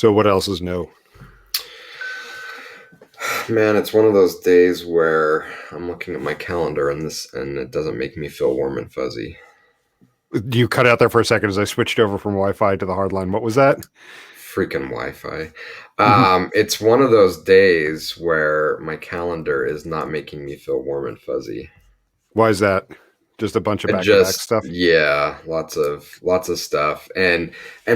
So what else is new? Man, it's one of those days where I'm looking at my calendar and it doesn't make me feel warm and fuzzy. You cut out there for a second as I switched over from Wi-Fi to the hard line. What was that? Freaking Wi-Fi. Mhm. It's one of those days where my calendar is not making me feel warm and fuzzy. Why is that? Just a bunch of It back-to-back just stuff? yeah, lots of stuff, and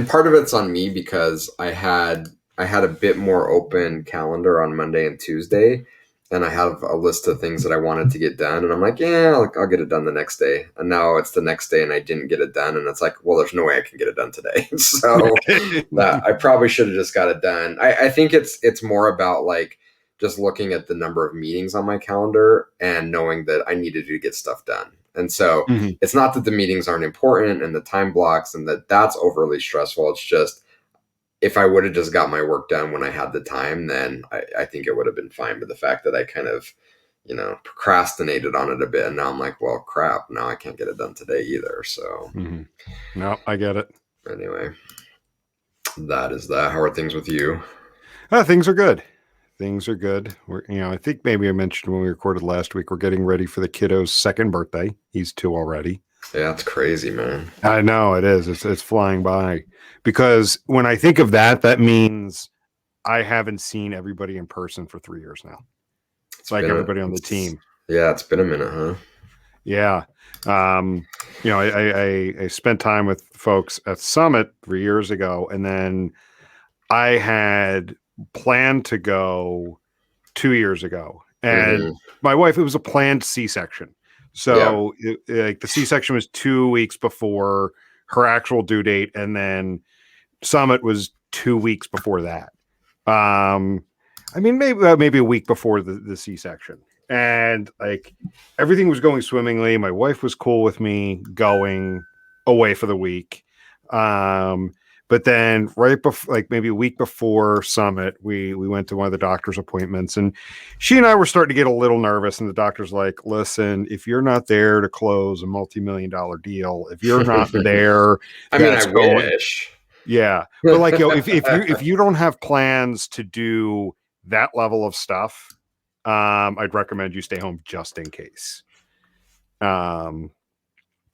part of it's on me because I had a bit more open calendar on Monday and Tuesday, and I have a list of things that I wanted to get done, and I'm like, yeah, I'll get it done the next day, and now it's the next day, and I didn't get it done, and it's like, well, there's no way I can get it done today, so that I probably should have just got it done. I think it's more about like just looking at the number of meetings on my calendar and knowing that I needed to get stuff done. And so Mhm. it's not that the meetings aren't important and the time blocks and that's overly stressful. It's just if I would have just got my work done when I had the time, then I think it would have been fine. But the fact that I kind of, procrastinated on it a bit, and now I'm like, well, crap, now I can't get it done today either. So Mhm. No, I get it. anyway, that is that. How are things with you? Things are good. Things are good. I think maybe I mentioned when we recorded last week, we're getting ready for the kiddo's second birthday. He's 2 already. Yeah, it's crazy, man. I know it is. It's flying by because when I think of that, that means I haven't seen everybody in person for 3 years now. It's Like been a everybody on the it's team. yeah, it's been a minute, huh? Yeah. Um, I spent time with folks at Summit 3 years ago, and then I had planned to go 2 years ago. And Mm-hmm. my wife, it was a planned C-section. Yeah. So like the C-section was 2 weeks before her actual due date, and then Summit was 2 weeks before that. I mean, maybe a week before the C-section, and like everything was going swimmingly. My wife was cool with me going away for the week. Um, but then right before, like maybe a week before Summit, we went to one of the doctor's appointments, and she and I were starting to get a little nervous. And the doctor's like, "Listen, if you're not there to close a multi-million-dollar deal, if you're not there, I mean, I that's going." wish. Yeah, but like if you don't have plans to do that level of stuff, I'd recommend you stay home just in case. Um,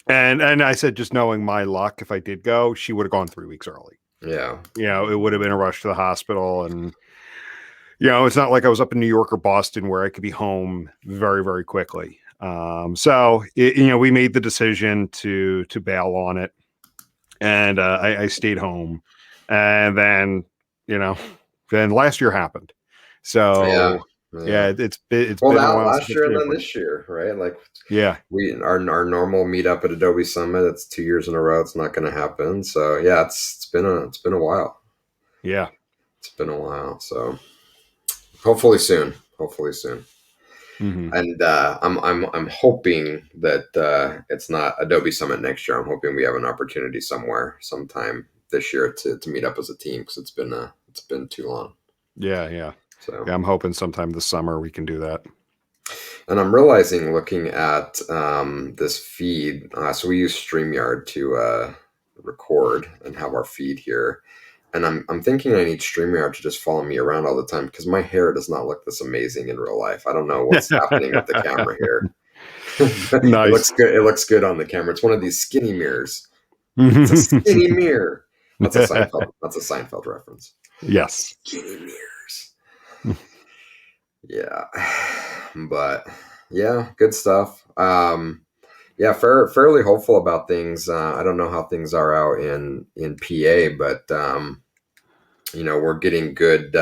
and I said, just knowing my luck, if I did go, she would have gone 3 weeks early. Yeah. It would have been a rush to the hospital, and it's not like I was up in New York or Boston where I could be home very, very quickly. We made the decision to bail on it, and I stayed home, and then you know, then last year happened. Yeah. So Yeah. yeah, it's Well, been a that while since last I year and stayed then home. this year, right? Like Yeah, our normal meetup at Adobe Summit. It's 2 years in a row. It's not going to happen. So yeah, it's been a while. yeah. It's been a while. So hopefully soon. Hopefully soon. Hmm. And I'm hoping that it's not Adobe Summit next year. I'm hoping we have an opportunity somewhere, sometime this year to meet up as a team because it's been too long. Yeah, yeah, So. yeah. I'm hoping sometime this summer we can do that. And I'm realizing looking at this feed, so we use StreamYard to record and have our feed here. And I'm thinking I need StreamYard to just follow me around all the time because my hair does not look this amazing in real life. I don't know what's happening with the camera here. It Nice. looks good. It looks good on the camera. It's one of these skinny mirrors. It's a skinny Yes. mirror. That's a Seinfeld. That's a Seinfeld reference. Skinny mirrors. Yeah, but yeah, good stuff. Yeah, fairly hopeful about things. I don't know how things are out in PA, but we're getting good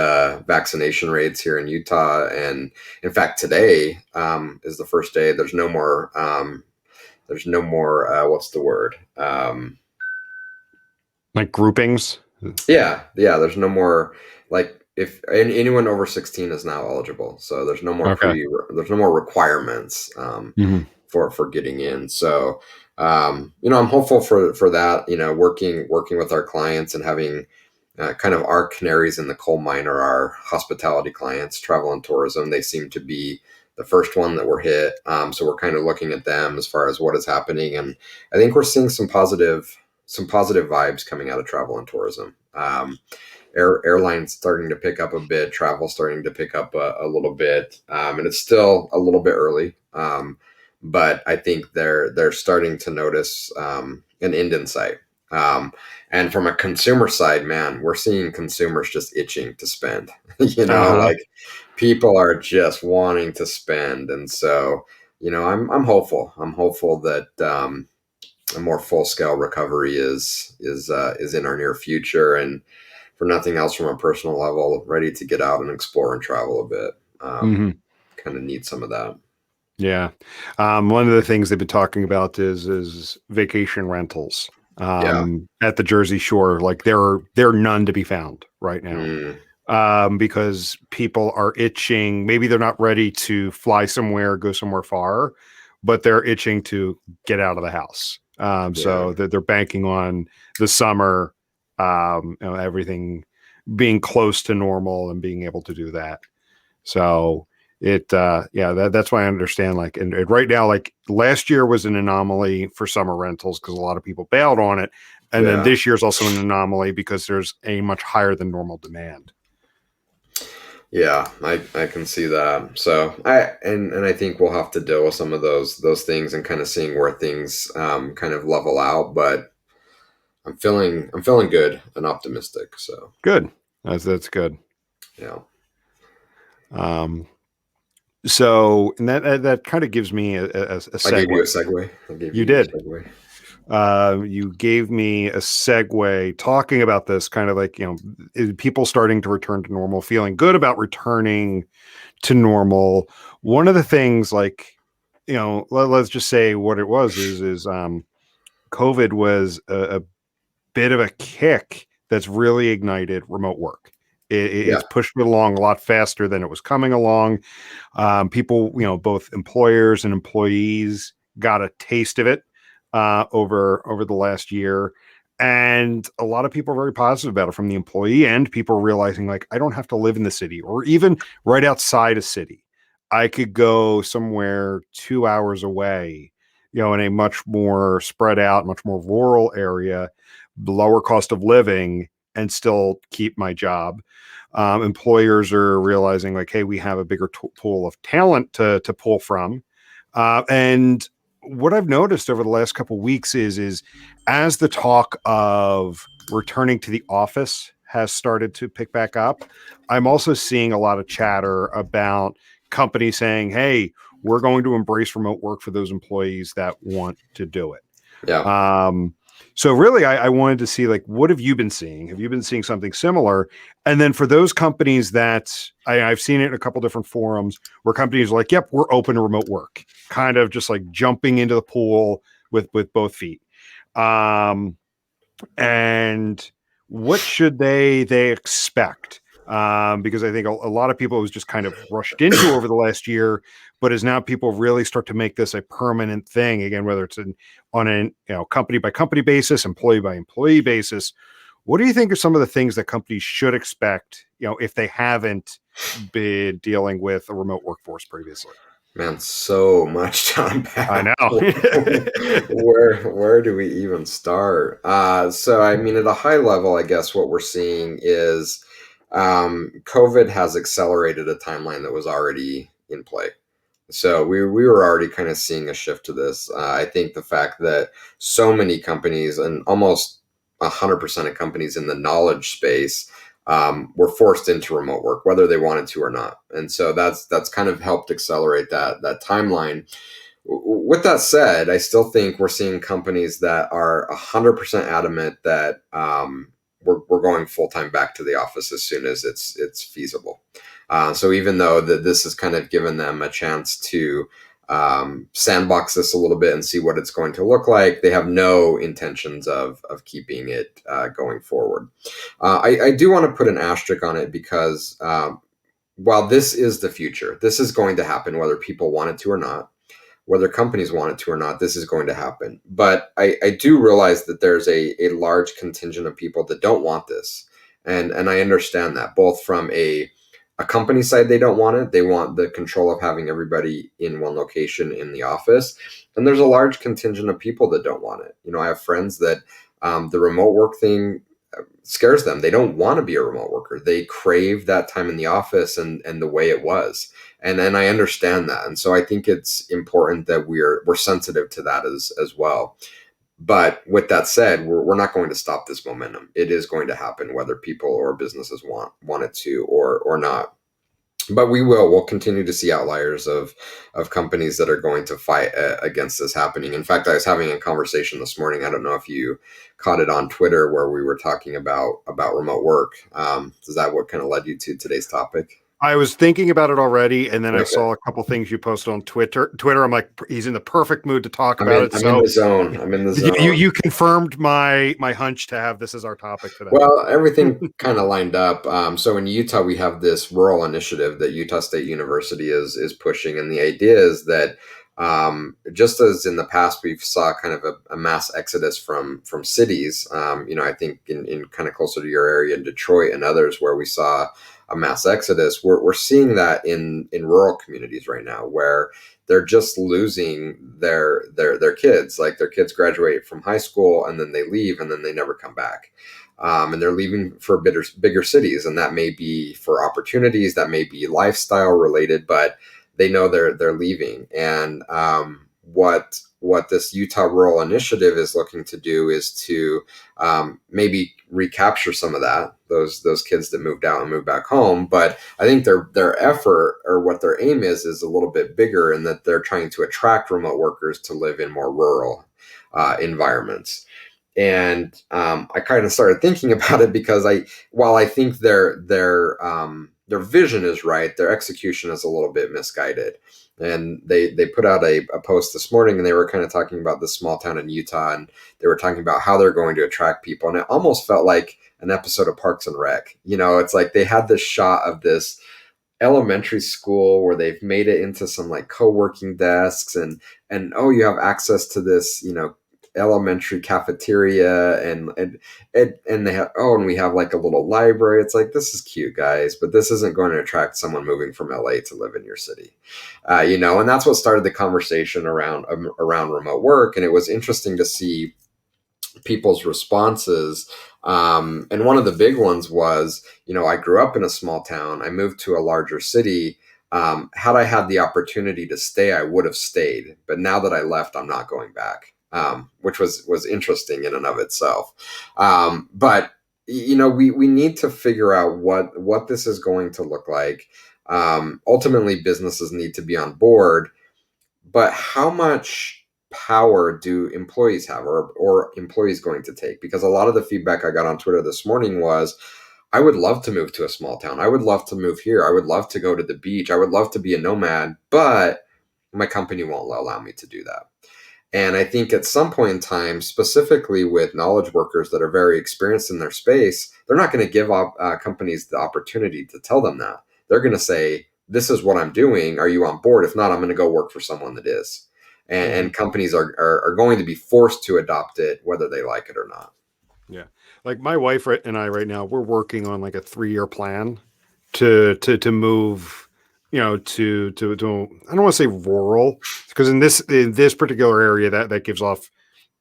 vaccination rates here in Utah, and in fact, today is the first day. There's no more. There's no more. What's the word? Like groupings. Yeah. There's no more like if anyone over 16 is now eligible. So there's no more Okay. there's no more requirements Hmm. for getting in. So I'm hopeful for that. Working with our clients and having kind of our canaries in the coal mine are our hospitality clients, travel and tourism. They seem to be the first one that were hit. So we're kind of looking at them as far as what is happening, and I think we're seeing some positive vibes coming out of travel and tourism. airlines starting to pick up a bit, travel starting to pick up a little bit, and it's still a little bit early. But I think they're starting to notice an end in sight. Um, and from a consumer side, man, we're seeing consumers just itching to spend. Uh-huh. Like people are just wanting to spend, and so I'm hopeful. I'm hopeful that a more full scale recovery is in our near future, and for nothing else, from a personal level, ready to get out and explore and travel a bit. Hmm. Kind of need some of that. Yeah. One of the things they've been talking about is vacation rentals Yeah. at the Jersey Shore. Like there are none to be found right now. Mm, Because people are itching. Maybe they're not ready to fly somewhere, go somewhere far, but they're itching to get out of the house. yeah. So they're banking on the summer, everything being close to normal and being able to do that. So that's why I understand. Like, and right now, like last year was an anomaly for summer rentals because a lot of people bailed on it, and then Yeah. this year's also an anomaly because there's a much higher than normal demand. Yeah, I can see that. So and I think we'll have to deal with some of those things and kind of seeing where things kind of level out. But I'm feeling good and optimistic. So Good. That's good. yeah, Um, so and that kind of gives me a I gave you a segue. segue. I gave You you your did. segue. You gave me a segue talking about this kind of like, people starting to return to normal, feeling good about returning to normal. One of the things like, let's just say what it was is COVID was a bit of a kick that's really ignited remote work. Yeah, It's pushed it along a lot faster than it was coming along. People, both employers and employees got a taste of it over the last year, and a lot of people are very positive about it from the employee end. People realizing like I don't have to live in the city or even right outside a city. I could go somewhere 2 hours away, in a much more spread out, much more rural area, lower cost of living, and still keep my job. Employers are realizing like, hey, we have a bigger pool of talent to pull from. And what I've noticed over the last couple of weeks is as the talk of returning to the office has started to pick back up, I'm also seeing a lot of chatter about companies saying, hey, we're going to embrace remote work for those employees that want to do it. yeah. So really, I wanted to see like, what have you been seeing? Have you been seeing something similar? And then for those companies that I've seen it in a couple different forums where companies are like, yep, we're open to remote work, kind of just like jumping into the pool with both feet. Um, and what should they expect? Because I think a lot of people it was just kind of rushed into over the last year, but as now people really start to make this a permanent thing again, whether it's on an company by company basis, employee by employee basis. What do you think are some of the things that companies should expect? If they haven't been dealing with a remote workforce previously. Man, so much to I unpack. know. Where do we even start? So I mean, at a high level, I guess what we're seeing is COVID has accelerated a timeline that was already in play. So we were already kind of seeing a shift to this. I think the fact that so many companies and almost 100% of companies in the knowledge space were forced into remote work, whether they wanted to or not, and so that's kind of helped accelerate that timeline. With that said, I still think we're seeing companies that are 100% adamant that we're going full time back to the office as soon as it's feasible. So even though this has kind of given them a chance to sandbox this a little bit and see what it's going to look like, they have no intentions of keeping it going forward. I do want to put an asterisk on it because while this is the future, this is going to happen whether people want it to or not, whether companies want it to or not, this is going to happen. But I do realize that there's a large contingent of people that don't want this. And I understand that both from a company side, they don't want it. They want the control of having everybody in one location in the office. And there's a large contingent of people that don't want it. I have friends that the remote work thing scares them. They don't want to be a remote worker. They crave that time in the office and the way it was. And I understand that. And so I think it's important that we're sensitive to that as well. But with that said, we're not going to stop this momentum. It is going to happen whether people or businesses want it to or not. But we'll continue to see outliers of companies that are going to fight against this happening. In fact, I was having a conversation this morning. I don't know if you caught it on Twitter, where we were talking about remote work. Is that what kind of led you to today's topic? I was thinking about it already, and then I Okay. saw a couple things you posted on Twitter. I'm like, he's in the perfect mood to talk I'm about in. it. I'm in So the zone. I'm in the zone. you confirmed my hunch to have this as our topic today. Well, everything kind of lined up. So in Utah, we have this rural initiative that Utah State University is pushing, and the idea is that just as in the past we saw kind of a mass exodus from cities, I think in kind of closer to your area in Detroit and others where we saw a mass exodus, we're seeing that in rural communities right now where they're just losing their kids. Like their kids graduate from high school and then they leave and then they never come back. And they're leaving for bigger cities, and that may be for opportunities, that may be lifestyle related, but they know they're leaving. And what this Utah Rural Initiative is looking to do is to maybe recapture some of those kids that moved out and moved back home. But I think their effort, or what their aim is a little bit bigger, in that they're trying to attract remote workers to live in more rural environments. And I kind of started thinking about it because while I think their vision is right, their execution is a little bit misguided. And they put out a post this morning, and they were kind of talking about this small town in Utah, and they were talking about how they're going to attract people. And it almost felt like an episode of Parks and Rec. It's like they had this shot of this elementary school where they've made it into some like co-working desks, and oh, you have access to this, elementary cafeteria, and they have, oh, and we have like a little library. It's like, this is cute, guys, but this isn't going to attract someone moving from LA to live in your city. And that's what started the conversation around remote work. And it was interesting to see people's responses. And one of the big ones was, I grew up in a small town. I moved to a larger city. Had I had the opportunity to stay, I would have stayed. But now that I left, I'm not going back, which was interesting in and of itself. But we need to figure out what this is going to look like. Ultimately, businesses need to be on board, but how much power do employees have, or employees going to take? Because a lot of the feedback I got on Twitter this morning was, I would love to move to a small town. I would love to move here. I would love to go to the beach. I would love to be a nomad, but my company won't allow me to do that. And I think at some point in time, specifically with knowledge workers that are very experienced in their space, they're not going to give companies the opportunity to tell them that. They're going to say, this is what I'm doing. Are you on board? If not, I'm going to go work for someone that is. And companies are going to be forced to adopt it, whether they like it or not. Yeah. Like my wife and I right now, we're working on like a 3-year plan to move, to I don't want to say rural, because in this particular area that gives off,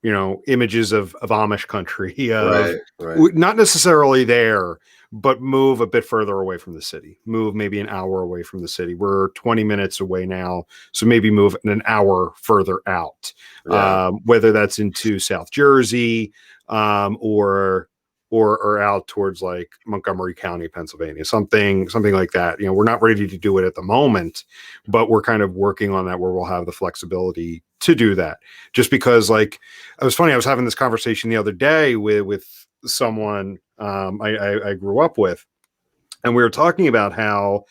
images of Amish country, of Right. not necessarily there, but move a bit further away from the city, move maybe an hour away from the city. We're 20 minutes away now, so maybe move an hour further out, Yeah. whether that's into South Jersey, or out towards like Montgomery County, Pennsylvania, something like that. We're not ready to do it at the moment, but we're kind of working on that, where we'll have the flexibility to do that. Just because, like, it was funny, I was having this conversation the other day with someone I grew up with, and we were talking about how,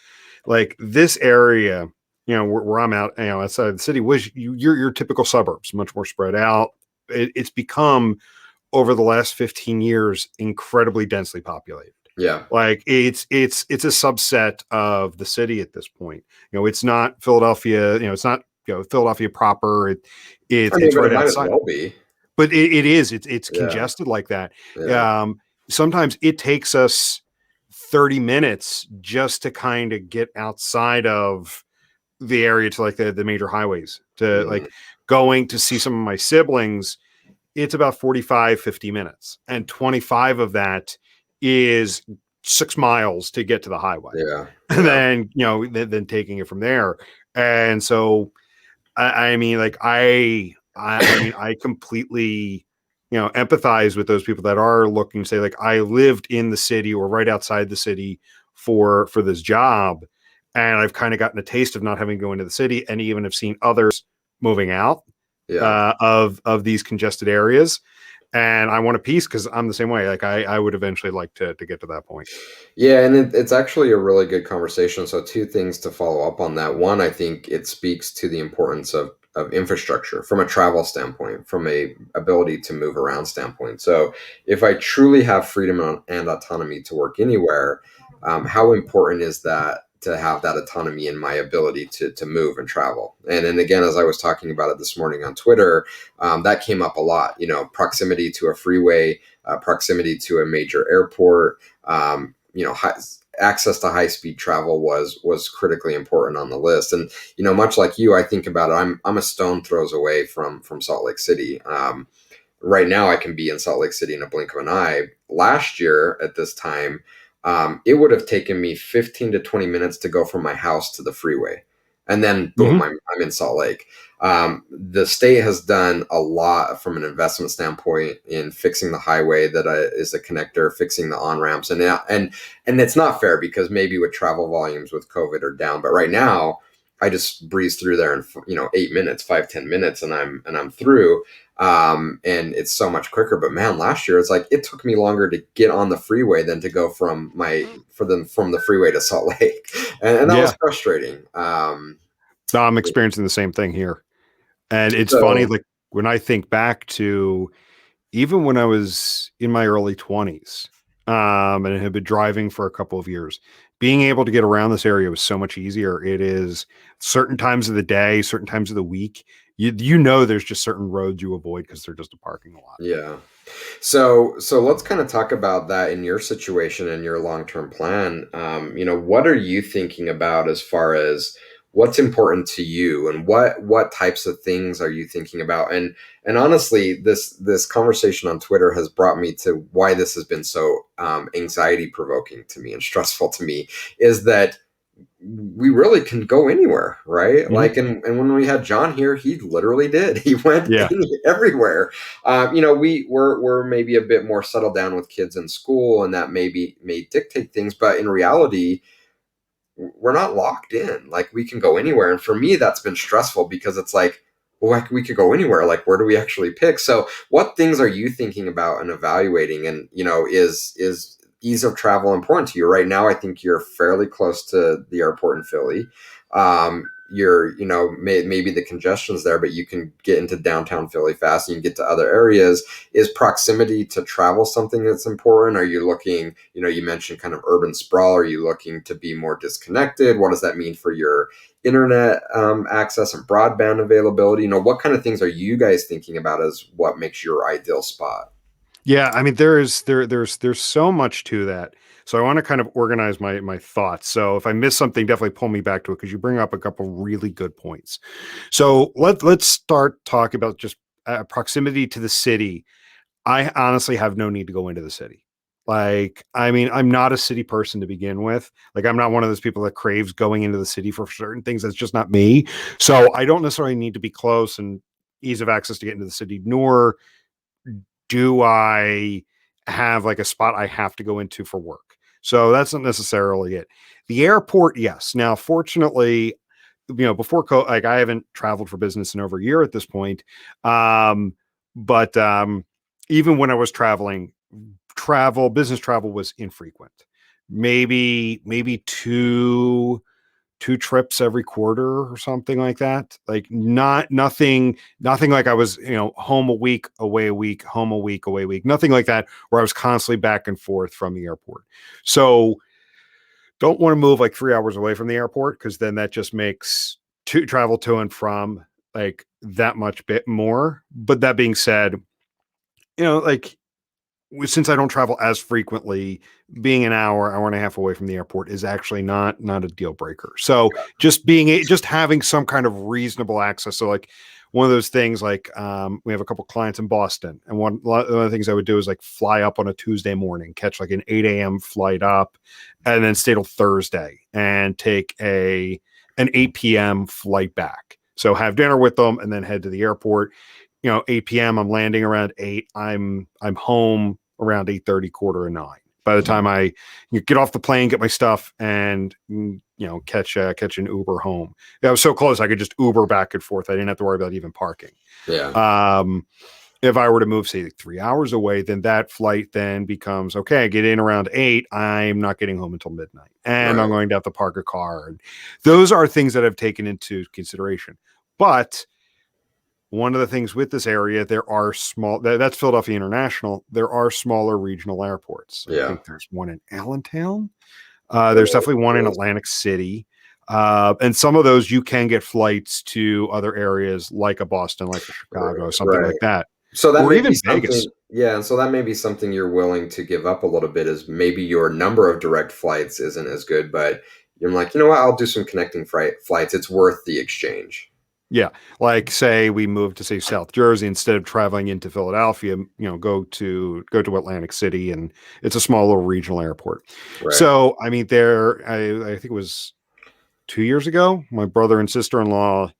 like, this area, where I'm out, outside of the city, was your typical suburbs, much more spread out. It's become, over the last 15 years, incredibly densely populated. Yeah. Like it's a subset of the city at this point. It's not Philadelphia. It's not Philadelphia proper. It's But it right might as outside. well be. But it is. It's Yeah. congested like that. Yeah. Sometimes it takes us 30 minutes just to kind of get outside of the area to like the major highways, to like going to see some of my siblings. It's about 45, 50 minutes, and 25 of that is 6 miles to get to the highway. Yeah. And Yeah. then, then taking it from there. And so, I mean, like I mean, I completely, empathize with those people that are looking to say, like, I lived in the city or right outside the city for this job, and I've kind of gotten a taste of not having to go into the city, and even have seen others moving out Yeah. of these congested areas, and I want a piece because I'm the same way. Like, I would eventually like to get to that point. Yeah, and it's actually a really good conversation. So, two things to follow up on that. One, I think it speaks to the importance of infrastructure from a travel standpoint, from a ability to move around standpoint. So, if I truly have freedom and autonomy to work anywhere, how important is that to have that autonomy in my ability to move and travel? And again, as I was talking about it this morning on Twitter, that came up a lot. Proximity to a freeway, proximity to a major airport. Access to high speed travel was critically important on the list. And much like you, I think about it. I'm a stone throws away from Salt Lake City. Right now, I can be in Salt Lake City in a blink of an eye. Last year at this time, it would have taken me 15 to 20 minutes to go from my house to the freeway, and then boom, Mm-hmm. I'm in Salt Lake. The state has done a lot from an investment standpoint in fixing the highway that is a connector, fixing the on ramps, and it's not fair because maybe with travel volumes with COVID are down, but right now I just breeze through there in 8 minutes, 5-10 minutes, and I'm through. And it's so much quicker. But man, last year it's like it took me longer to get on the freeway than to go from the freeway to Salt Lake, and that was Yeah, frustrating. no, I'm experiencing the same thing here. And it's funny, So like when I think back to even when I was in my early 20s, and had been driving for a couple of years, being able to get around this area was so much easier. It is certain times of the day, certain times of the week. There's just certain roads you avoid because they're just a parking lot. yeah. So let's kind of talk about that in your situation and your long-term plan. What are you thinking about as far as what's important to you, and what types of things are you thinking about? And honestly, this conversation on Twitter has brought me to why this has been so anxiety provoking to me and stressful to me, is that we really can go anywhere, right? Mhm. Like, and when we had John here, he literally did. He went Yeah. everywhere. We're maybe a bit more settled down with kids in school, and that maybe may dictate things. But in reality, we're not locked in. Like, we can go anywhere. And for me, that's been stressful because it's like, well, like, we could go anywhere. Like, where do we actually pick? So, what things are you thinking about and evaluating? And is ease of travel important to you right now? I think you're fairly close to the airport in Philly. Maybe the congestion's there, but you can get into downtown Philly fast and you can get to other areas. Is proximity to travel something that's important? Are you looking, you mentioned kind of urban sprawl. Are you looking to be more disconnected? What does that mean for your internet access and broadband availability? What kind of things are you guys thinking about as what makes your ideal spot? Yeah, I mean, there's so much to that. So I want to kind of organize my thoughts. So if I miss something, definitely pull me back to it because you bring up a couple really good points. So let's start talking about just proximity to the city. I honestly have no need to go into the city. Like, I mean, I'm not a city person to begin with. Like, I'm not one of those people that craves going into the city for certain things. That's just not me. So I don't necessarily need to be close and ease of access to get into the city, nor do I have like a spot I have to go into for work. So that's not necessarily it. The airport, yes. Now, fortunately, before like I haven't traveled for business in over a year at this point. But even when I was business travel was infrequent. Maybe two trips every quarter or something like that. Like nothing like I was, home a week, away a week, home a week, away a week, nothing like that, where I was constantly back and forth from the airport. So don't want to move like 3 hours away from the airport because then that just makes travel to and from like that much bit more. But that being said, like since I don't travel as frequently, being an hour and a half away from the airport is actually not a deal breaker. So just having some kind of reasonable access. So like one of those things like we have a couple clients in Boston, and one of the things I would do is like fly up on a Tuesday morning, catch like an 8 a.m. flight up, and then stay till Thursday and take an 8 p.m. flight back. So have dinner with them and then head to the airport. 8 p.m. I'm landing around 8. I'm home around 8:30, quarter of 9. By the time I get off the plane, get my stuff, and catch an Uber home. I was so close I could just Uber back and forth. I didn't have to worry about even parking. Yeah. If I were to move, say, 3 hours away, then that flight then becomes okay. I get in around 8. I'm not getting home until midnight, and Right. I'm going to have to park a car. And those are things that I've taken into consideration. But one of the things with this area, there are that's Philadelphia International. There are smaller regional airports. I Yeah. think there's one in Allentown. There's definitely one in Atlantic City. And some of those you can get flights to other areas like a Boston, like a Chicago, something Right. like that. So that Or may be even Vegas. something, yeah. And so that may be something you're willing to give up a little bit, is maybe your number of direct flights isn't as good, but you're like, you know what, I'll do some connecting flights. It's worth the exchange. Yeah. Like say we moved to say South Jersey, instead of traveling into Philadelphia, go to Atlantic City, and it's a small little regional airport. Right. So, I mean, I think it was 2 years ago, my brother and sister-in-law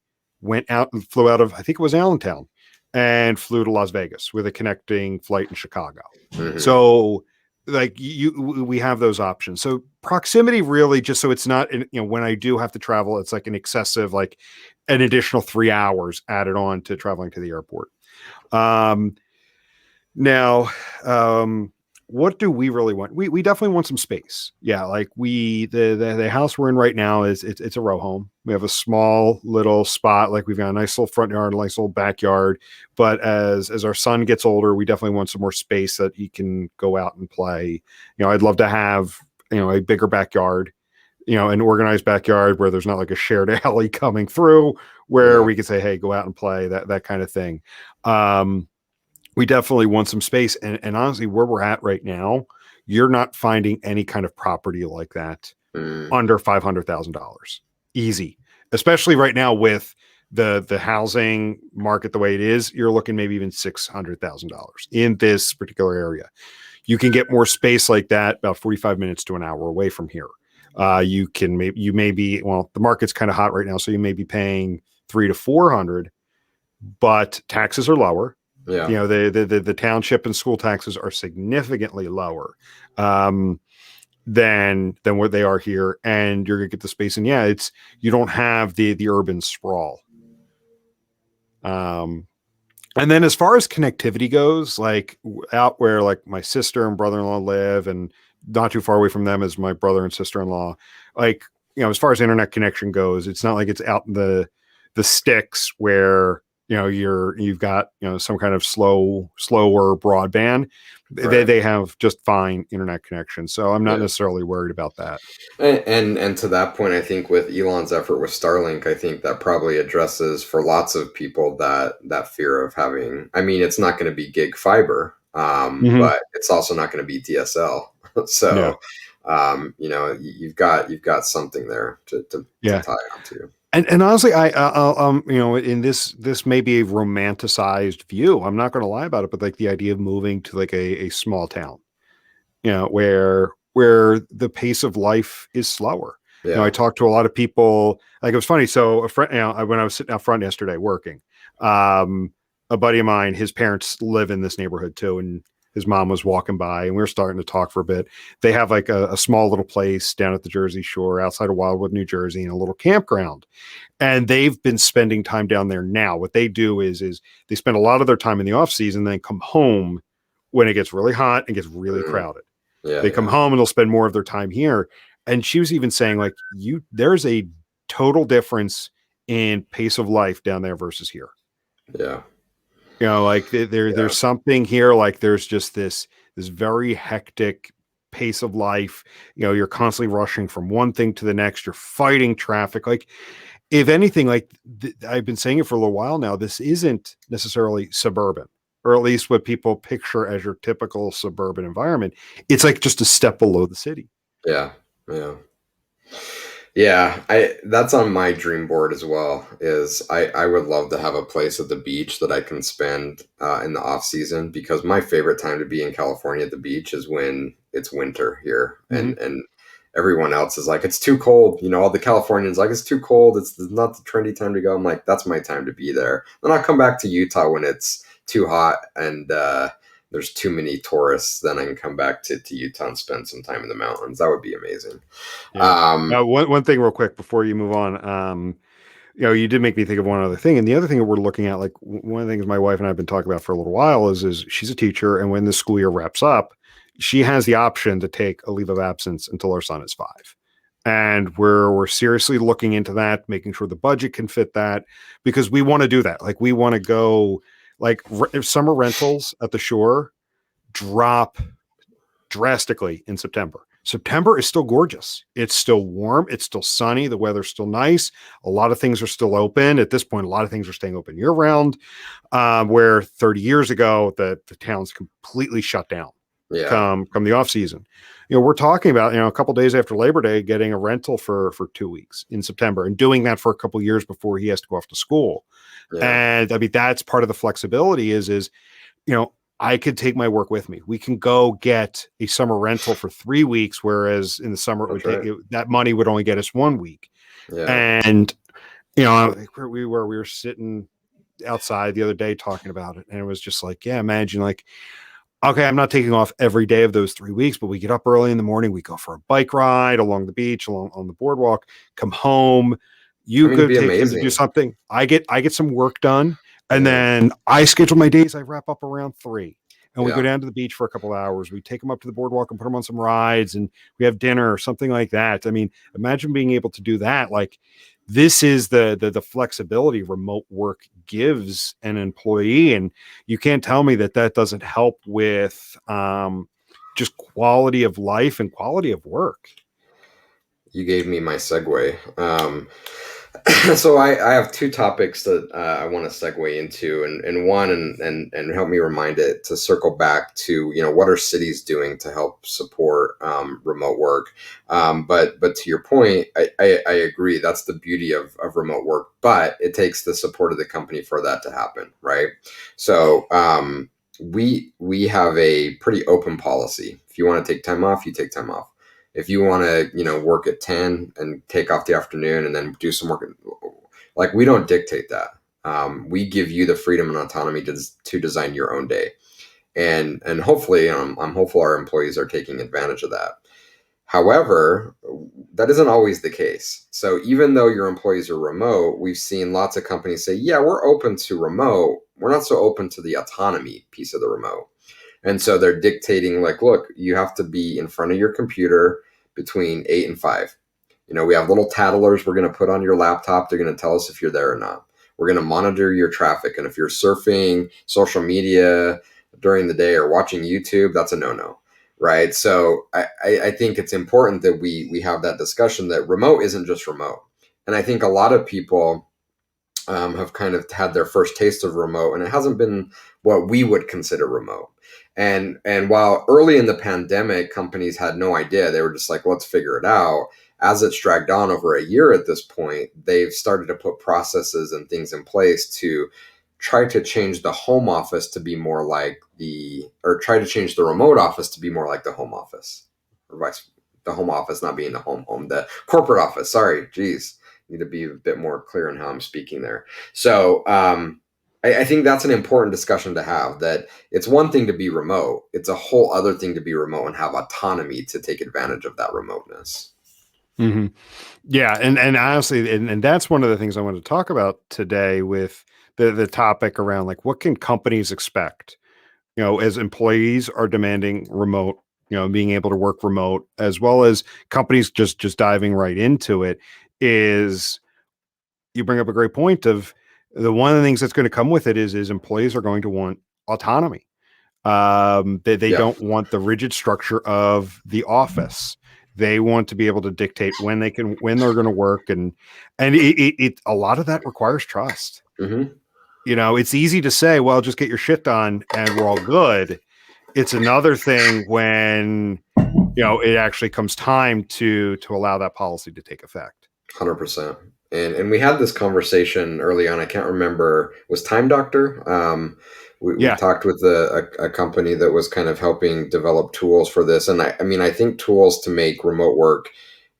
went out and flew out of, I think it was Allentown, and flew to Las Vegas with a connecting flight in Chicago. Hmm. So like we have those options. So proximity really, just so it's not, when I do have to travel, it's like an excessive, like an additional 3 hours added on to traveling to the airport. Um, now, what do we really want? We definitely want some space. Yeah, like the house we're in right now it's a row home. We have a small little spot, like we've got a nice little front yard, a nice little backyard. But as our son gets older, we definitely want some more space that he can go out and play. I'd love to have a bigger backyard, an organized backyard where there's not like a shared alley coming through, where Yeah. we could say, hey, go out and play, that kind of thing. We definitely want some space. And honestly, where we're at right now, you're not finding any kind of property like that Mm. under $500,000. Easy. Especially right now with the housing market the way it is, you're looking maybe even $600,000 in this particular area. You can get more space like that about 45 minutes to an hour away from here. You may be, well, the market's kind of hot right now, so you may be paying 300 to 400, but taxes are lower. Yeah. The township and school taxes are significantly lower than what they are here, and you're gonna get the space. And yeah, you don't have the urban sprawl. And then as far as connectivity goes, like out where like my sister and brother-in-law live, and not too far away from them is my brother and sister-in-law. Like, as far as internet connection goes, it's not like it's out in the sticks where you've got some kind of slower broadband. Right. They have just fine internet connection, so I'm not Yeah. necessarily worried about that. And to that point, I think with Elon's effort with Starlink, I think that probably addresses for lots of people that fear of having. I mean, it's not going to be gig fiber, Mm-hmm. but it's also not going to be DSL. Yeah, So, you've got something there to yeah. tie onto. And honestly, in this may be a romanticized view. I'm not going to lie about it, but like the idea of moving to like a small town, where the pace of life is slower. I Yeah. talked to a lot of people. Like, it was funny. So a friend, when I was sitting out front yesterday working, a buddy of mine, his parents live in this neighborhood too, and his mom was walking by, and we were starting to talk for a bit. They have like a small little place down at the Jersey Shore, outside of Wildwood, New Jersey, and a little campground. And they've been spending time down there now. What they do is they spend a lot of their time in the off season, then come home when it gets really hot and gets really Mm. crowded. Yeah. They come Yeah. home and they'll spend more of their time here. And she was even saying, like, there's a total difference in pace of life down there versus here. Yeah. Like there's something here, like there's just this very hectic pace of life. You're constantly rushing from one thing to the next. You're fighting traffic. Like, if anything, like I've been saying it for a little while now, this isn't necessarily suburban, or at least what people picture as your typical suburban environment. It's like just a step below the city. Yeah. Yeah. Yeah, that's on my dream board as well. Is I would love to have a place at the beach that I can spend in the off season, because my favorite time to be in California at the beach is when it's winter here, Hmm. and everyone else is like it's too cold. You know, all the Californians like it's too cold. It's not the trendy time to go. I'm like that's my time to be there. Then I'll come back to Utah when it's too hot and there's too many tourists. Then I can come back to Utah and spend some time in the mountains. That would be amazing. Yeah. Um, One thing real quick before you move on. You did make me think of one other thing. And the other thing that we're looking at, like one of the things my wife and I have been talking about for a little while is she's a teacher. And when the school year wraps up, she has the option to take a leave of absence until our son is 5. And we're seriously looking into that, making sure the budget can fit that, because we want to do that. Like we want to go, like summer rentals at the shore drop drastically in September. September is still gorgeous. It's still warm. It's still sunny. The weather's still nice. A lot of things are still open. At this point, a lot of things are staying open year round. Where 30 years ago, the town's completely shut down yeah. come the off season. We're talking about, a couple days after Labor Day, getting a rental for 2 weeks in September and doing that for a couple years before he has to go off to school. Yeah. And I mean, that's part of the flexibility is, you know, I could take my work with me. We can go get a summer rental for 3 weeks, whereas in the summer it would That's take right. that money would only get us 1 week. Yeah. And where we were sitting outside the other day talking about it, and it was just like, yeah, imagine like, okay, I'm not taking off every day of those 3 weeks, but we get up early in the morning, we go for a bike ride along the beach, along on the boardwalk, come home. I You mean, it'd could be take him to do amazing. something. I get some work done, and Hmm. then I schedule my days. I wrap up around 3, and we go Yeah. down to the beach for a couple of hours. We take them up to the boardwalk and put them on some rides, and we have dinner or something like that. I mean, imagine being able to do that. Like, this is the flexibility remote work gives an employee, and you can't tell me that doesn't help with just quality of life and quality of work. You gave me my segue. So I have two topics that I want to segue into, and one, and help me remind it to circle back to, what are cities doing to help support remote work. But to your point, I agree. That's the beauty of remote work, but it takes the support of the company for that to happen, right? So we have a pretty open policy. If you want to take time off, you take time off. If you want to, work at 10 and take off the afternoon and then do some work, like we don't dictate that. We give you the freedom and autonomy to design your own day. And hopefully, I'm hopeful our employees are taking advantage of that. However, that isn't always the case. So even though your employees are remote, we've seen lots of companies say, yeah, we're open to remote. We're not so open to the autonomy piece of the remote. And so they're dictating, like, look, you have to be in front of your computer between 8 and 5. We have little tattlers we're going to put on your laptop. They're going to tell us if you're there or not. We're going to monitor your traffic. And if you're surfing social media during the day or watching YouTube, that's a no-no. Right. So I think it's important that we have that discussion that remote isn't just remote. And I think a lot of people have kind of had their first taste of remote, and it hasn't been what we would consider remote. And while early in the pandemic, companies had no idea, they were just like, let's figure it out. As it's dragged on over a year at this point, they've started to put processes and things in place to try to change the home office to be more like or try to change the remote office to be more like the home office, or vice, the home office not being the home, the corporate office. Sorry, geez, need to be a bit more clear in how I'm speaking there. So I think that's an important discussion to have. That it's one thing to be remote; it's a whole other thing to be remote and have autonomy to take advantage of that remoteness. Hmm. Yeah, and honestly, and that's one of the things I wanted to talk about today with the topic around like what can companies expect, as employees are demanding remote, being able to work remote, as well as companies just diving right into it. Is you bring up a great point of the one of the things that's going to come with it is employees are going to want autonomy. They Yeah. don't want the rigid structure of the office. They want to be able to dictate when they're going to work, and a lot of that requires trust. Hmm. It's easy to say, well, just get your shit done and we're all good. It's another thing when it actually comes time to allow that policy to take effect. 100%. And we had this conversation early on. I can't remember. Was Time Doctor? We Yeah. talked with a company that was kind of helping develop tools for this. And I mean, I think tools to make remote work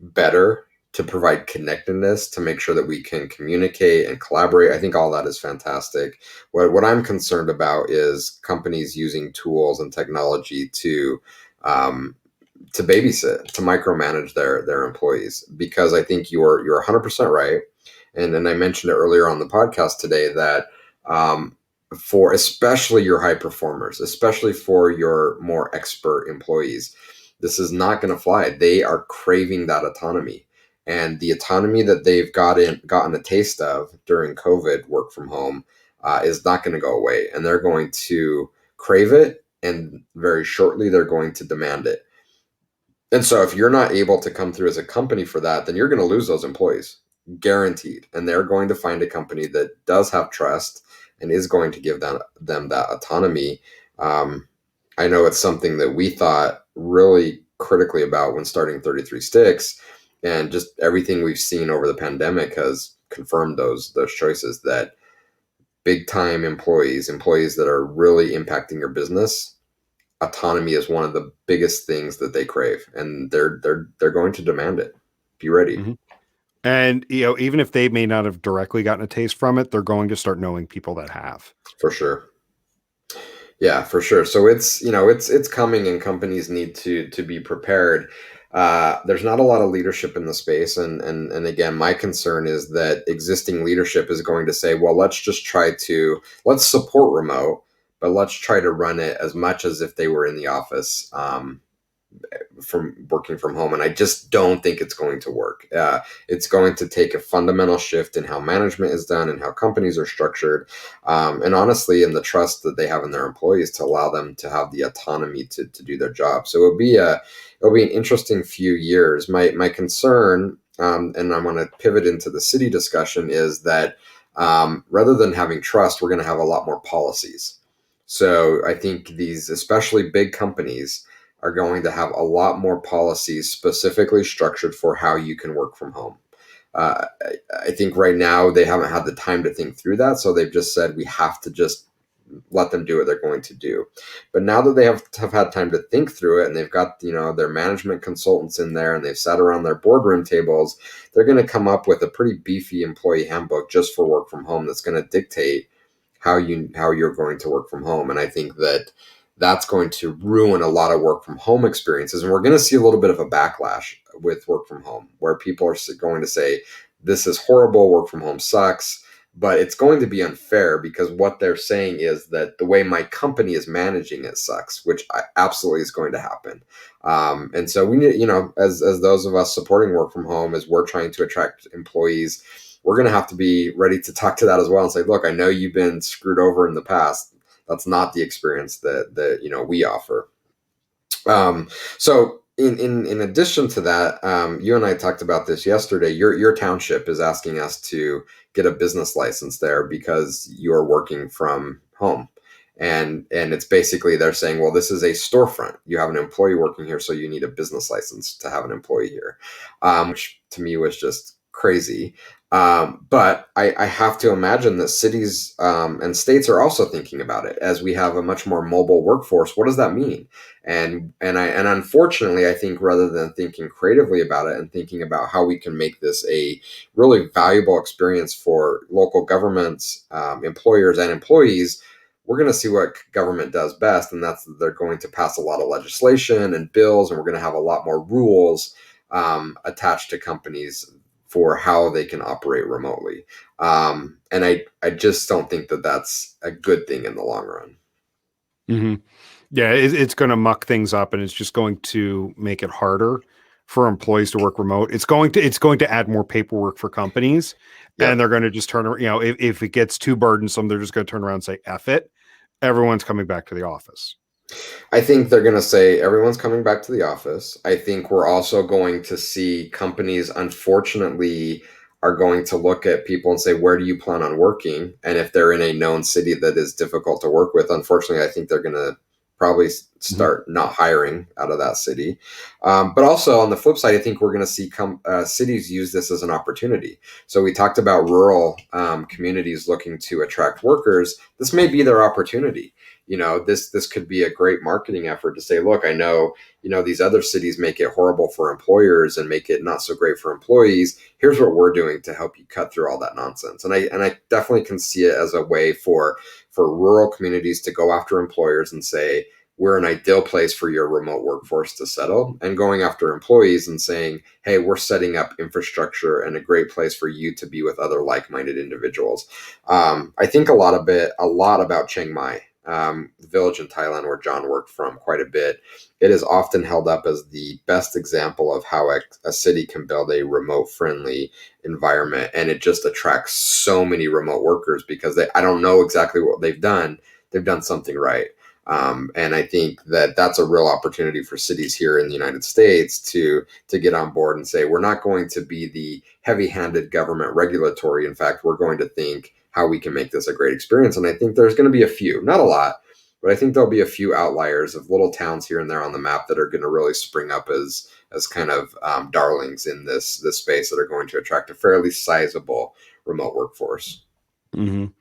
better, to provide connectedness, to make sure that we can communicate and collaborate. I think all that is fantastic. What I'm concerned about is companies using tools and technology um, to babysit, to micromanage their employees, because I think you're 100% right. And I mentioned it earlier on the podcast today that um, for especially your high performers, especially for your more expert employees, this is not going to fly. They are craving that autonomy, and the autonomy that they've gotten a taste of during COVID, work from home, is not going to go away, and they're going to crave it, and very shortly they're going to demand it. And so if you're not able to come through as a company for that, then you're going to lose those employees, guaranteed. And they're going to find a company that does have trust and is going to give them that autonomy. Um, I know it's something that we thought really critically about when starting 33 Sticks, and just everything we've seen over the pandemic has confirmed those choices, that big time employees that are really impacting your business, autonomy is one of the biggest things that they crave, and they're going to demand it. Be ready. Mhm. And even if they may not have directly gotten a taste from it, they're going to start knowing people that have. For sure. Yeah, for sure. So it's coming, and companies need to be prepared. There's not a lot of leadership in the space, and again, my concern is that existing leadership is going to say, well, let's support remote, but let's try to run it as much as if they were in the office. From working from home, and I just don't think it's going to work. It's going to take a fundamental shift in how management is done and how companies are structured, and honestly in the trust that they have in their employees to allow them to have the autonomy to do their job. So it'll be an interesting few years. My concern, and I want to pivot into the city discussion, is that rather than having trust, we're going to have a lot more policies. So I think these, especially big companies, are going to have a lot more policies specifically structured for how you can work from home. I think right now they haven't had the time to think through that, so they've just said we have to just let them do what they're going to do. But now that they have had time to think through it, and they've got their management consultants in there, and they've sat around their boardroom tables, they're going to come up with a pretty beefy employee handbook just for work from home that's going to dictate how you're going to work from home. And I think that that's going to ruin a lot of work from home experiences, and we're going to see a little bit of a backlash with work from home, where people are going to say this is horrible, work from home sucks. But it's going to be unfair, because what they're saying is that the way my company is managing it sucks, which absolutely is going to happen. And so we need, as those of us supporting work from home, as we're trying to attract employees, we're going to have to be ready to talk to that as well and say, look, I know you've been screwed over in the past. That's not the experience that we offer. So in addition to that, you and I talked about this yesterday. Your township is asking us to get a business license there because you're working from home. And it's basically, they're saying, well, this is a storefront. You have an employee working here, so you need a business license to have an employee here, which to me was just crazy. But I have to imagine that cities and states are also thinking about it. As we have a much more mobile workforce, what does that mean? And unfortunately, I think rather than thinking creatively about it and thinking about how we can make this a really valuable experience for local governments, employers, and employees, we're going to see what government does best, and that's they're going to pass a lot of legislation and bills, and we're going to have a lot more rules attached to companies for how they can operate remotely. And I just don't think that that's a good thing in the long run. Mm-hmm. Yeah, it's going to muck things up, and it's just going to make it harder for employees to work remote. It's going to add more paperwork for companies, and Yep. they're going to just turn around. If it gets too burdensome, they're just going to turn around and say, "F it." Everyone's coming back to the office. I think they're going to say everyone's coming back to the office. I think we're also going to see companies, unfortunately, are going to look at people and say, where do you plan on working? And if they're in a known city that is difficult to work with, unfortunately, I think they're going to probably Mhm. start not hiring out of that city. But also on the flip side, I think we're going to see cities use this as an opportunity. So we talked about rural communities looking to attract workers. This may be their opportunity. This could be a great marketing effort to say, look, I know these other cities make it horrible for employers and make it not so great for employees. Here's what we're doing to help you cut through all that nonsense. And I definitely can see it as a way for rural communities to go after employers and say, we're an ideal place for your remote workforce to settle, and going after employees and saying, hey, we're setting up infrastructure and a great place for you to be with other like-minded individuals. I think a lot about Chiang Mai, the village in Thailand where John worked from quite a bit. It is often held up as the best example of how a city can build a remote friendly environment, and it just attracts so many remote workers because I don't know exactly what they've done something right. And I think that that's a real opportunity for cities here in the United States to get on board and say, we're not going to be the heavy-handed government regulatory. In fact, we're going to think how we can make this a great experience. And I think there's going to be a few, not a lot, but I think there'll be a few outliers of little towns here and there on the map that are going to really spring up as kind of darlings in this space that are going to attract a fairly sizable remote workforce. Mhm.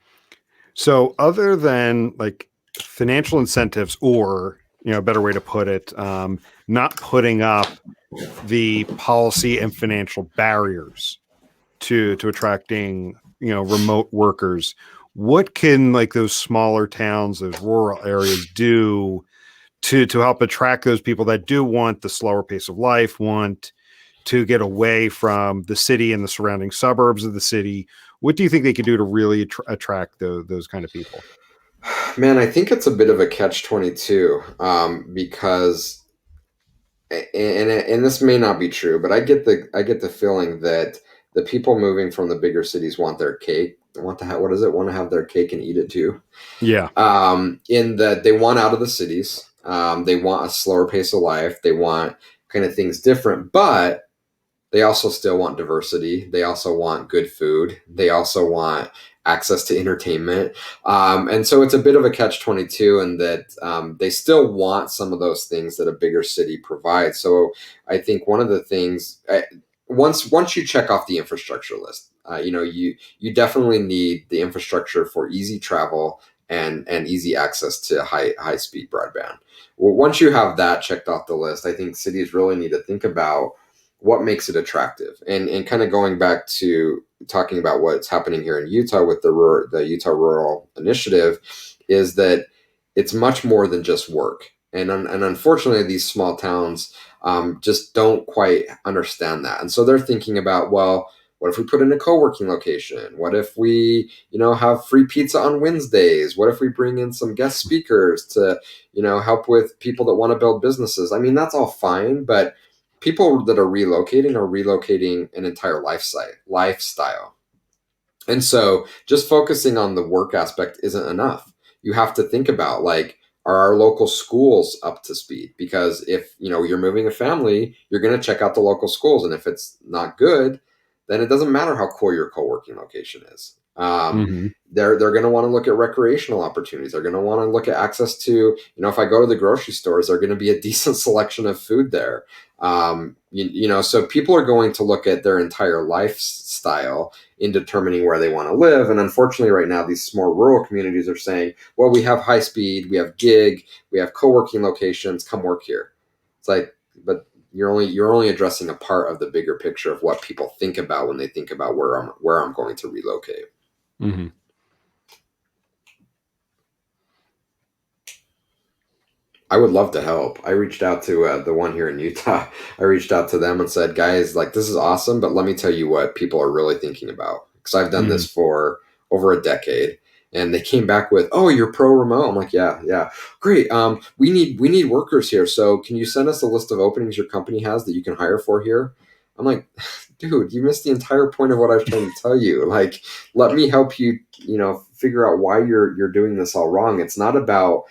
So other than like financial incentives, or a better way to put it, not putting up the policy and financial barriers to attracting remote workers, what can like those smaller towns, those rural areas do to help attract those people that do want the slower pace of life, want to get away from the city and the surrounding suburbs of the city? What do you think they could do to really attract those kind of people? Man, I think it's a bit of a catch-22, because and this may not be true, but I get the feeling that the people moving from the bigger cities want their cake. They want to have, what is it? Want to have their cake and eat it too. Yeah. In that they want out of the cities. They want a slower pace of life. They want kind of things different, but they also still want diversity. They also want good food. They also want access to entertainment. And so it's a bit of a catch-22 in that they still want some of those things that a bigger city provides. So I think one of the things, once you check off the infrastructure list, you definitely need the infrastructure for easy travel and easy access to high speed broadband. Well, once you have that checked off the list, I think cities really need to think about what makes it attractive. And kind of going back to talking about what's happening here in Utah with the Utah Rural Initiative, is that it's much more than just work. And unfortunately, these small towns just don't quite understand that. And so they're thinking about, well, what if we put in a co-working location? What if we, have free pizza on Wednesdays? What if we bring in some guest speakers to, help with people that want to build businesses? I mean, that's all fine, but people that are relocating an entire lifestyle. And so just focusing on the work aspect isn't enough. You have to think about, like, are our local schools up to speed? Because if you're moving a family, you're going to check out the local schools, and if it's not good, then it doesn't matter how cool your co-working location is. Hmm. They're going to want to look at recreational opportunities. They're going to want to look at access to, if I go to the grocery stores, there's going to be a decent selection of food there. So people are going to look at their entire lifestyle in determining where they want to live. And unfortunately, right now, these small rural communities are saying, well, we have high speed, we have gig, we have co-working locations, come work here. It's like, but you're only addressing a part of the bigger picture of what people think about when they think about where I'm going to relocate. Hmm. I would love to help. I reached out to the one here in Utah. I reached out to them and said, guys, like, this is awesome, but let me tell you what people are really thinking about. Because I've done Hmm. this for over a decade. And they came back with, "Oh, you're pro remote." I'm like, "Yeah, yeah, great. We need workers here. So can you send us a list of openings your company has that you can hire for here?" I'm like, "Dude, you missed the entire point of what I was trying to tell you. Like, let me help you. Figure out why you're doing this all wrong. It's not about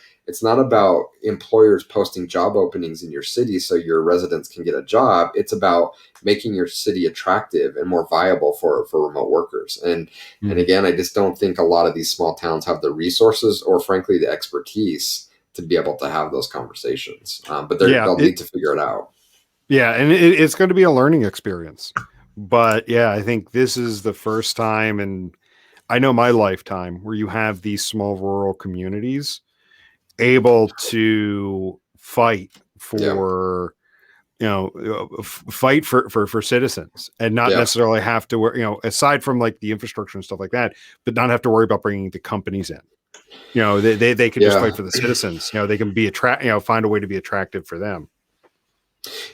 employers posting job openings in your city so your residents can get a job. It's about making your city attractive and more viable for remote workers. And Hmm. again, I just don't think a lot of these small towns have the resources or frankly the expertise to be able to have those conversations. But Yeah, they'll need to figure it out. yeah, and it's going to be a learning experience. But yeah, I think this is the first time, and I know my lifetime, where you have these small rural communities able to fight Yeah. for, fight for citizens, and not Yeah. necessarily have to, aside from like the infrastructure and stuff like that, but not have to worry about bringing the companies in. They can just fight Yeah. for the citizens. They can find a way to be attractive for them.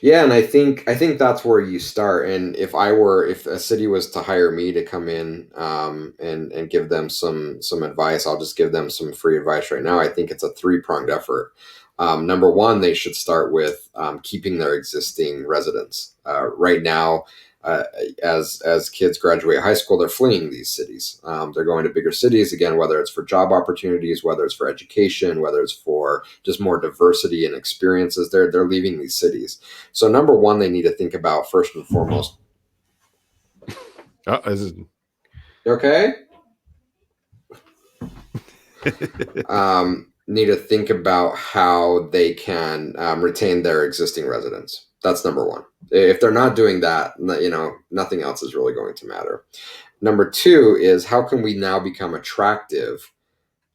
Yeah, and I think that's where you start. And if a city was to hire me to come in, and give them some advice, I'll just give them some free advice right now. I think it's a three-pronged effort. Number one, they should start with keeping their existing residents. Right now, uh, as kids graduate high school, they're fleeing these cities. They're going to bigger cities again, whether it's for job opportunities, whether it's for education, whether it's for just more diversity and experiences. They're leaving these cities. So number one, they need to think about first and foremost. Uh, Okay, need to think about how they can retain their existing residents. That's number one. If they're not doing that, nothing else is really going to matter. Number two is how can we now become attractive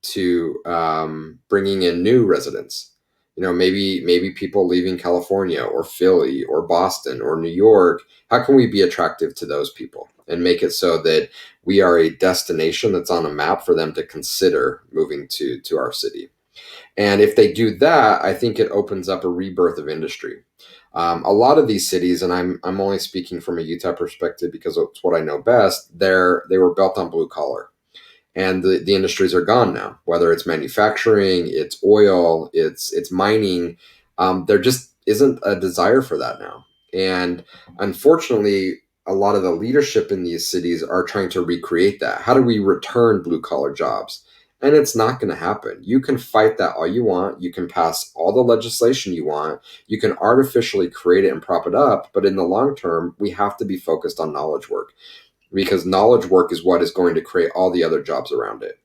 to bringing in new residents. Maybe people leaving California or Philly or Boston or New York. How can we be attractive to those people and make it so that we are a destination that's on a map for them to consider moving to our city? And if they do that, I think it opens up a rebirth of industry. A lot of these cities, and I'm only speaking from a Utah perspective because it's what I know best. They were built on blue collar, and the industries are gone now. Whether it's manufacturing, it's oil, it's mining, there just isn't a desire for that now. And unfortunately, a lot of the leadership in these cities are trying to recreate that. How do we return blue collar jobs? And it's not going to happen. You can fight that all you want. You can pass all the legislation you want. You can artificially create it and prop it up. But in the long term, we have to be focused on knowledge work, because knowledge work is what is going to create all the other jobs around it.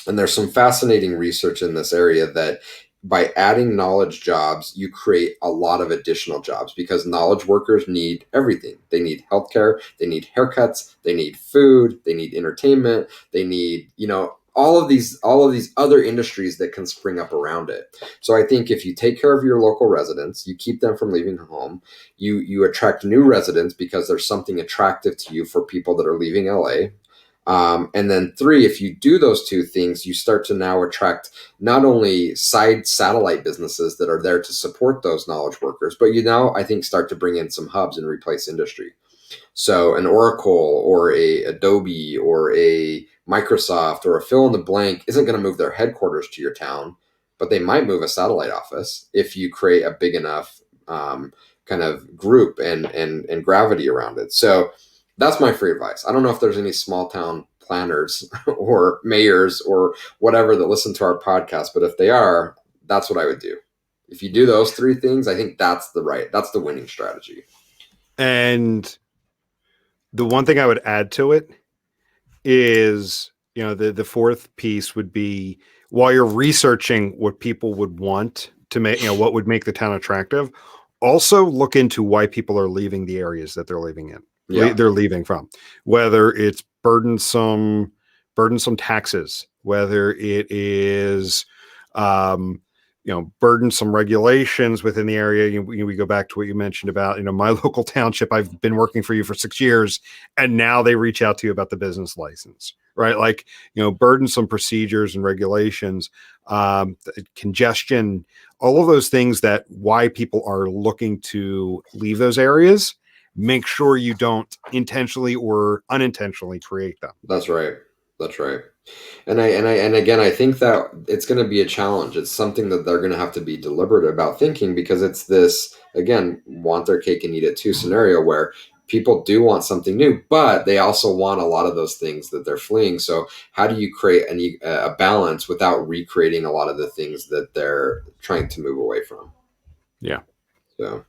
And there's some fascinating research in this area that by adding knowledge jobs, you create a lot of additional jobs, because knowledge workers need everything. They need healthcare, they need haircuts, they need food, they need entertainment, they need, all of these other industries that can spring up around it. So I think if you take care of your local residents, you keep them from leaving home, you attract new residents because there's something attractive to you for people that are leaving LA. And then three, if you do those two things, you start to now attract not only side satellite businesses that are there to support those knowledge workers, but you now, I think, start to bring in some hubs and replace industry. So an Oracle or a Adobe or a Microsoft or a fill in the blank isn't going to move their headquarters to your town, but they might move a satellite office if you create a big enough kind of group and gravity around it. So that's my free advice. I don't know if there's any small town planners or mayors or whatever that listen to our podcast, but if they are, that's what I would do. If you do those three things, I think that's the winning strategy. And the one thing I would add to it is, the fourth piece would be, while you're researching what people would want to make, what would make the town attractive, also look into why people are leaving the areas that they're living in. Yeah. They're leaving from, whether it's burdensome taxes, whether it is, burdensome regulations within the area. We go back to what you mentioned about, my local township. I've been working for you for 6 years, and now they reach out to you about the business license, right? Like, burdensome procedures and regulations, congestion, all of those things that why people are looking to leave those areas. Make sure you don't intentionally or unintentionally create them. That's right. That's right. And again, I think that it's going to be a challenge. It's something that they're going to have to be deliberate about thinking, because it's this, again, want their cake and eat it too scenario where people do want something new, but they also want a lot of those things that they're fleeing. So how do you create a balance without recreating a lot of the things that they're trying to move away from? Yeah. So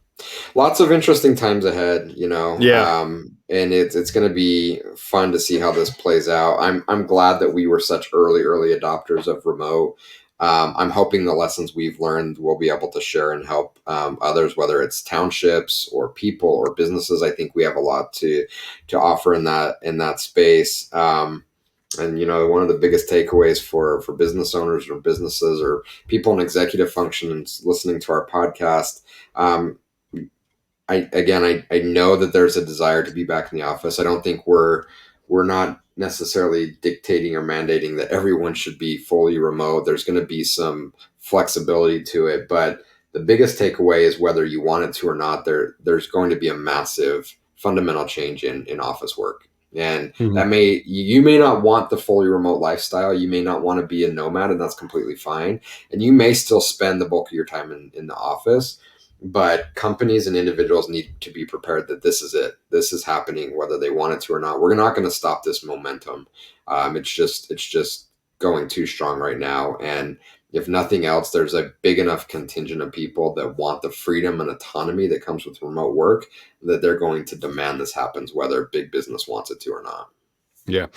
lots of interesting times ahead, Yeah. and it's going to be fun to see how this plays out. I'm glad that we were such early adopters of remote. I'm hoping the lessons we've learned we'll be able to share and help others, whether it's townships or people or businesses. I think we have a lot to offer in that space. And one of the biggest takeaways for business owners or businesses or people in executive functions listening to our podcast, I know that there's a desire to be back in the office. I don't think we're not necessarily dictating or mandating that everyone should be fully remote. There's going to be some flexibility to it, but the biggest takeaway is whether you want it to or not, there's going to be a massive fundamental change in office work. And Mhm. you may not want the fully remote lifestyle. You may not want to be a nomad, and that's completely fine. And you may still spend the bulk of your time in the office, but companies and individuals need to be prepared that this is it. This is happening, whether they want it to or not. We're not going to stop this momentum. It's just going too strong right now. And if nothing else, there's a big enough contingent of people that want the freedom and autonomy that comes with remote work that they're going to demand this happens, whether big business wants it to or not. Yeah.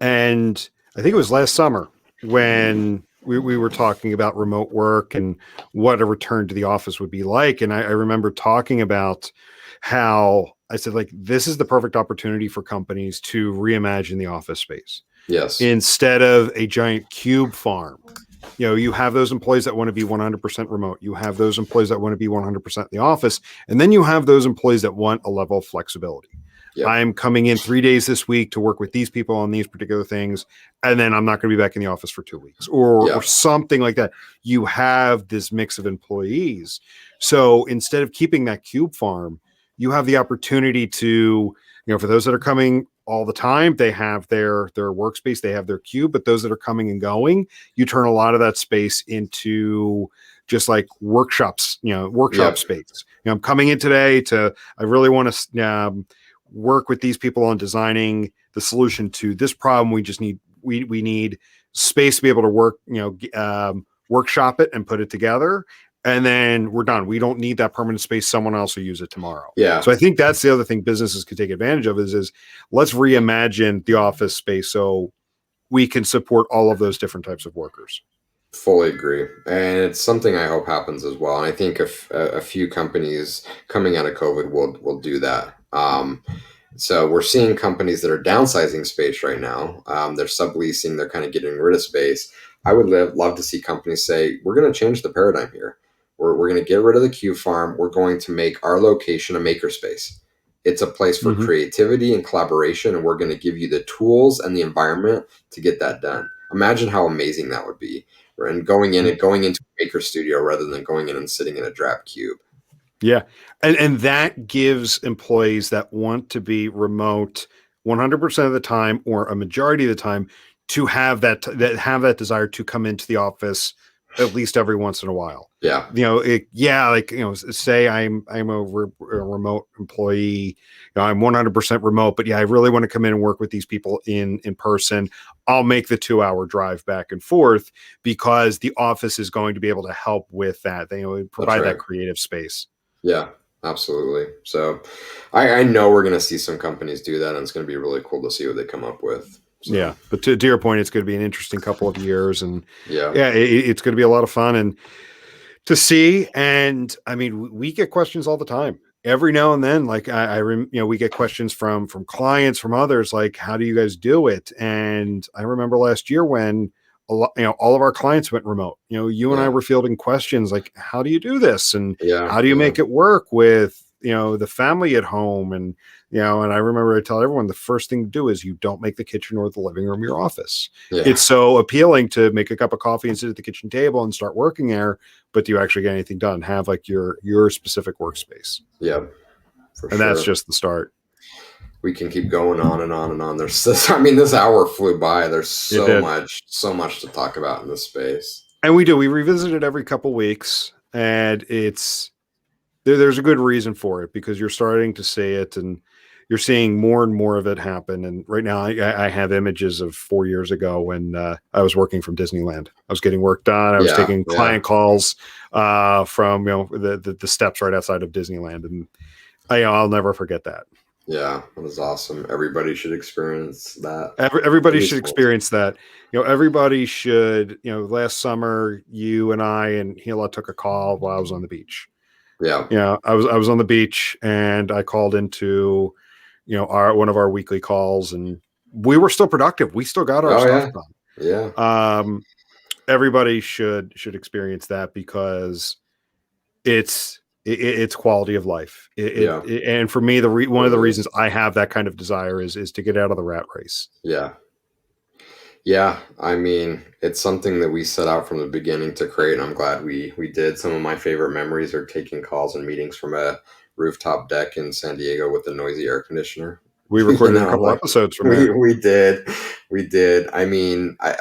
And I think it was last summer when we were talking about remote work and what a return to the office would be like. And I remember talking about how I said, like, this is the perfect opportunity for companies to reimagine the office space. Yes. Instead of a giant cube farm. You have those employees that want to be 100% remote. You have those employees that want to be 100% in the office. And then you have those employees that want a level of flexibility. Yep. I'm coming in 3 days this week to work with these people on these particular things, and then I'm not going to be back in the office for 2 weeks or something like that. You have this mix of employees. So instead of keeping that cube farm, you have the opportunity to, for those that are coming all the time, they have their workspace, they have their cube, but those that are coming and going, you turn a lot of that space into just like workshops, space. I'm coming in today I really want to work with these people on designing the solution to this problem. We just need, we need space to be able to work, workshop it and put it together. And then we're done. We don't need that permanent space. Someone else will use it tomorrow. Yeah. So I think that's the other thing businesses could take advantage of is let's reimagine the office space so we can support all of those different types of workers. Fully agree. And it's something I hope happens as well. And I think a few companies coming out of COVID will do that. So we're seeing companies that are downsizing space right now. They're subleasing, they're kind of getting rid of space. I would love to see companies say, we're going to change the paradigm here. We're going to get rid of the Q farm. We're going to make our location a makerspace. It's a place for creativity and collaboration, and we're going to give you the tools and the environment to get that done. Imagine how amazing that would be. And going into a maker studio rather than going in and sitting in a drab cube. Yeah. And that gives employees that want to be remote 100% of the time or a majority of the time to have that desire to come into the office at least every once in a while. Yeah. Say I'm a remote employee, I'm 100% remote, but I really want to come in and work with these people in person. I'll make the 2-hour drive back and forth because the office is going to be able to help with that. They provide that creative space. Yeah, absolutely. So I know we're going to see some companies do that, and it's going to be really cool to see what they come up with. So. Yeah. But to your point, it's going to be an interesting couple of years, and it's going to be a lot of fun and to see. And I mean, we get questions all the time. Every now and then, like we get questions from clients, from others, like, how do you guys do it? And I remember last year when all of our clients went remote. You and I were fielding questions like, how do you do this? And how do you make it work with, the family at home? And, and I remember I tell everyone the first thing to do is you don't make the kitchen or the living room your office. Yeah. It's so appealing to make a cup of coffee and sit at the kitchen table and start working there. But do you actually get anything done? Have like your specific workspace. Yeah. That's just the start. We can keep going on and on and on. This hour flew by. There's so much to talk about in this space. And we revisit it every couple weeks, and there's a good reason for it because you're starting to see it and you're seeing more and more of it happen. And right now I have images of 4 years ago when I was working from Disneyland. I was getting work done. I was taking client calls from, the steps right outside of Disneyland. And I'll never forget that. Yeah, that was awesome. Everybody should experience that at Everybody should least once. experience that. Everybody should. Last summer, you and I and Hila took a call while I was on the beach. Yeah. I was on the beach and I called into, our one of our weekly calls, and we were still productive. We still got our Oh stuff yeah. Yeah. done. Everybody should experience that because it's quality of life. Yeah. And for me, one of the Totally reasons is. I have that kind of desire is to get out of the rat race. Yeah. Yeah, I mean, it's something that we set out from the beginning to create, and I'm glad we did. Some of my favorite memories are taking calls and meetings from a rooftop deck in San Diego with a noisy air conditioner. We You recorded a know, couple like episodes from we there. we did, we did. I mean, I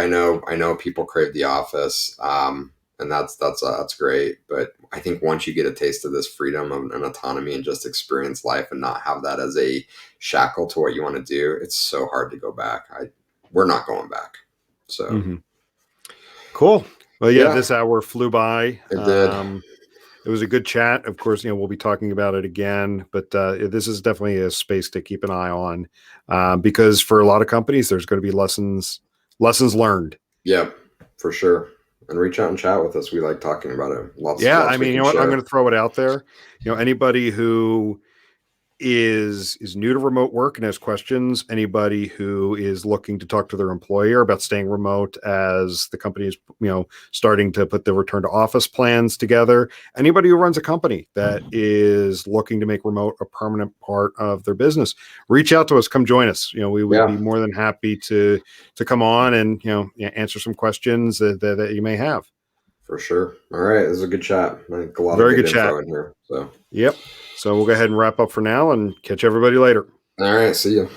know people crave the office, and that's great. But I think once you get a taste of this freedom and autonomy and just experience life and not have that as a shackle to what you want to do, it's so hard to go back. We're not going back. So Mm-hmm. Cool. Well, yeah, yeah, this hour flew by. it did. It was a good chat. Of course, we'll be talking about it again, but this is definitely a space to keep an eye on because for a lot of companies, there's going to be lessons learned. Yep, for sure. And reach out and chat with us. We like talking about it. Yeah, I Lots we mean, can what? I'm going share. to throw it out there. Anybody who is new to remote work and has questions, anybody who is looking to talk to their employer about staying remote as the company is starting to put the return to office plans together, anybody who runs a company that is looking to make remote a permanent part of their business, reach out to us, come join us. We would Yeah, be more than happy to come on and answer some questions that you may have. for sure. All right, this is a good chat. I think a lot of Very good good chat. info in here. So, Yep. So we'll go ahead and wrap up for now and catch everybody later. all right, see you.